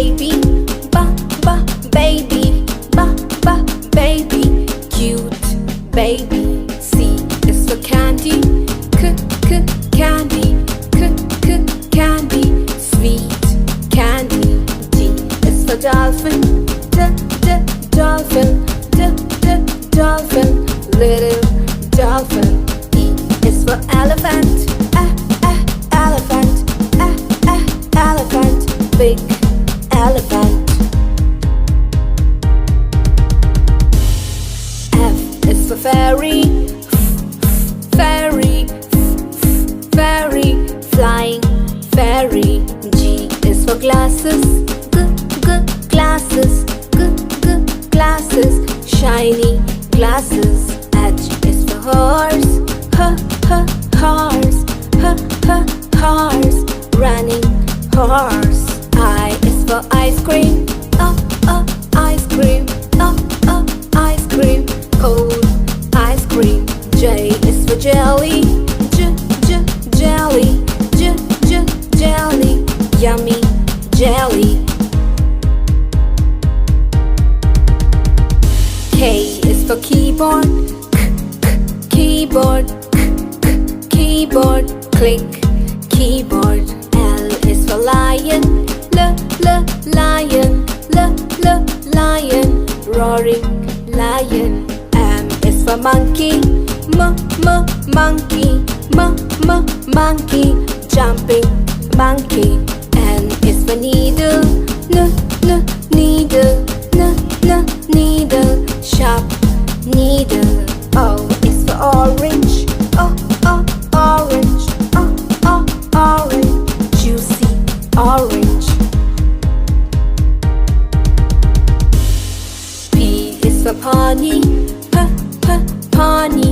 baby, baby, baby, cute baby. C is for candy, candy, candy, sweet candy. D is for dolphin, dolphin, dolphin, little dolphin. E is for elephant, elephant, elephant, big elephant. F is for fairy, fairy, fairy, flying fairy. G is for glasses, glasses, glasses, shiny glasses. H is for horse, horse, horse, running horse. I is for ice cream, ice cream, ice cream, cold ice cream. J is for jelly, jelly, jelly, yummy jelly. K is for keyboard, keyboard, keyboard, click keyboard. L is for lion, lion, lion, roaring lion. M is for monkey, monkey, monkey, jumping monkey. N is for needle, needle, needle, sharp needle. O is for orange, orange, orange, juicy orange. P is for pony, pony,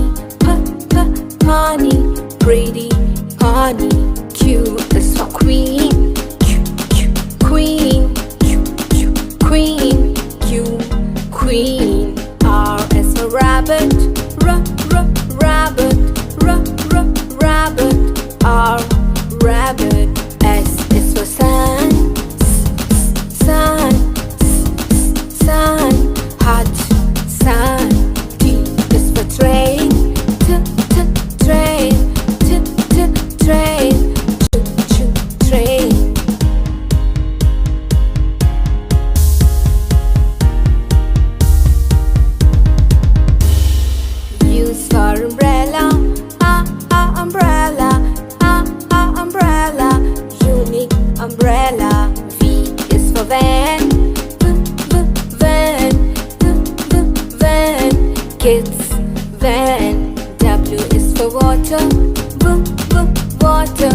pony, pretty pony. Q is for queen, queen, queen, queen. R is for rabbit, rabbit, rabbit, R, rabbit. S is for sun, sun, sun, hot sun. T is for train, train, train, train. Use for umbrella, umbrella, umbrella, unique umbrella. V is for van, van, van, kids van. W is for water, water,